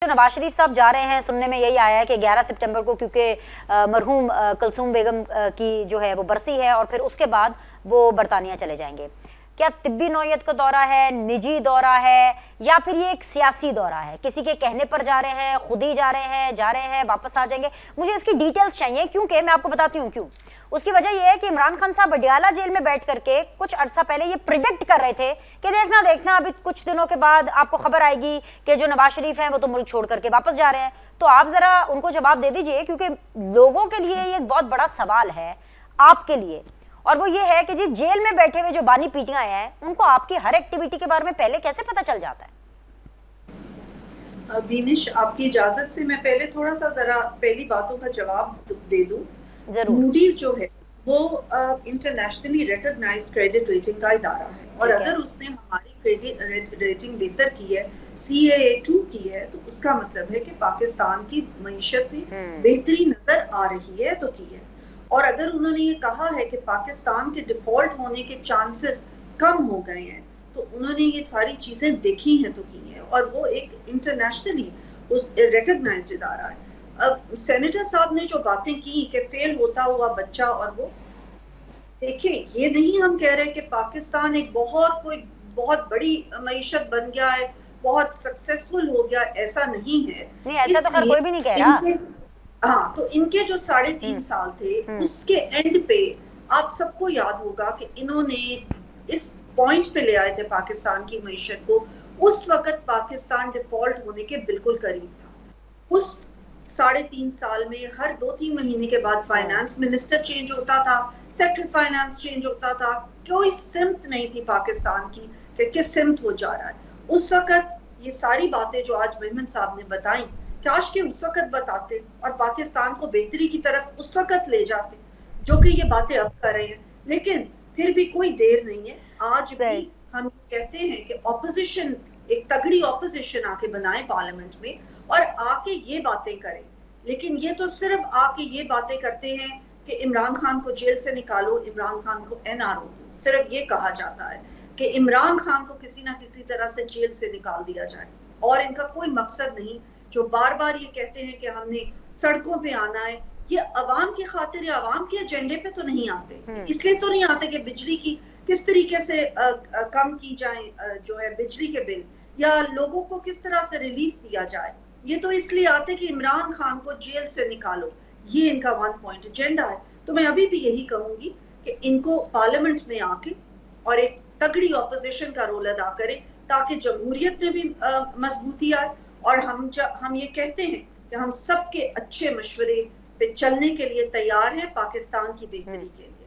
तो नवाज शरीफ साहब जा रहे हैं, सुनने में यही आया है कि 11 सितंबर को, क्योंकि मरहूम कुलसूम बेगम की जो है वो बरसी है, और फिर उसके बाद वो बरतानिया चले जाएंगे। क्या तिब्बी नौयत का दौरा है, निजी दौरा है, या फिर ये एक सियासी दौरा है? किसी के कहने पर जा रहे हैं, खुद ही जा रहे हैं, वापस आ जाएंगे? मुझे इसकी डिटेल्स चाहिए, क्योंकि मैं आपको बताती हूँ क्यों। उसकी वजह यह है कि इमरान खान साहब अडियाला जेल में बैठ करके कुछ अरसा पहले ये प्रिडिक्ट कर रहे थे कि देखना अभी कुछ दिनों के बाद आपको खबर आएगी कि जो नवाज शरीफ हैं वो तो मुल्क छोड़ करके वापस जा रहे हैं। तो आप जरा उनको जवाब दे दीजिए, क्योंकि लोगों के लिए ये एक बहुत बड़ा सवाल है आपके लिए, और वो ये है कि जी जेल में बैठे हुए जो बानी पीटियां हैं उनको आपकी हर एक्टिविटी के बारे में पहले कैसे पता चल जाता है? बीनिश, आपकी इजाजत से मैं पहले थोड़ा सा जरा पहली बातों का जवाब दे दूं। मूडीज जो है वो इंटरनेशनली रिकॉग्नाइज्ड क्रेडिट रेटिंग का इदारा है, और अगर उसने हमारी क्रेडिट रेटिंग बेहतर की है, CAA2 की है, तो उसका मतलब है कि पाकिस्तान की मईशत में बेहतरी नजर आ रही है तो की है। और अगर उन्होंने ये कहा है कि पाकिस्तान के डिफॉल्ट होने के चांसेस कम हो गए हैं, तो उन्होंने ये सारी चीजें देखी हैं तो की हैं, और वो एक इंटरनेशनली उस रिकॉग्नाइज्ड इदारा है। अब सेनेटर साहब ने जो बातें की कि फेल होता हुआ बच्चा, और वो देखिए, ये नहीं हम कह रहे कि पाकिस्तान एक बहुत बड़ी मईशत बन गया है, बहुत सक्सेसफुल हो गया, ऐसा नहीं है। नहीं, ऐसा तो कोई भी नहीं कह रहा। हाँ, तो इनके जो 3.5 साल थे, उसके एंड पे आप सबको याद होगा कि इन्होंने इस पॉइंट पे ले आए थे पाकिस्तान की मईशत को। उस वक्त पाकिस्तान डिफॉल्ट होने के बिल्कुल करीब था। उस 3.5 साल में हर 2-3 महीने के बाद फाइनेंस मिनिस्टर चेंज होता था, सेक्रेटरी फाइनेंस चेंज होता था, कोई सिमत नहीं थी पाकिस्तान की कि किस सिमत हो जा रहा है। उस वक्त ये सारी बातें जो आज मेमन साहब ने बताई, काश के उस वक्त बताते और पाकिस्तान को बेहतरी की तरफ उस वक्त ले जाते, जो कि ये बातें अब कर रहे हैं। लेकिन फिर भी कोई देर नहीं है। आज भी हम कहते हैं कि ऑपोजिशन, एक तगड़ी ऑपोजिशन आके बनाए पार्लियामेंट में और आके ये बातें करें। लेकिन ये तो सिर्फ आके ये बातें करते हैं कि इमरान खान को जेल से निकालो, इमरान खान को NRO दो। सिर्फ ये कहा जाता है कि इमरान खान को किसी ना किसी तरह से जेल से निकाल दिया जाए, और इनका कोई मकसद नहीं। जो बार बार ये कहते हैं कि हमने सड़कों पे आना है, ये अवाम की खातिर या अवाम के एजेंडे पे तो नहीं आते। इसलिए तो नहीं आते कि बिजली की किस तरीके से कम की जाए, जो है बिजली के बिल, या लोगों को किस तरह से रिलीफ दिया जाए। ये तो इसलिए आते कि इमरान खान को जेल से निकालो, ये इनका 1 पॉइंट एजेंडा है। तो मैं अभी भी यही कहूंगी कि इनको पार्लियामेंट में आके और एक तगड़ी ऑपोजिशन का रोल अदा करें, ताकि जमहूरियत में भी मजबूती आए। और हम ये कहते हैं कि हम सबके अच्छे मशवरे पे चलने के लिए तैयार हैं पाकिस्तान की बेहतरी के लिए।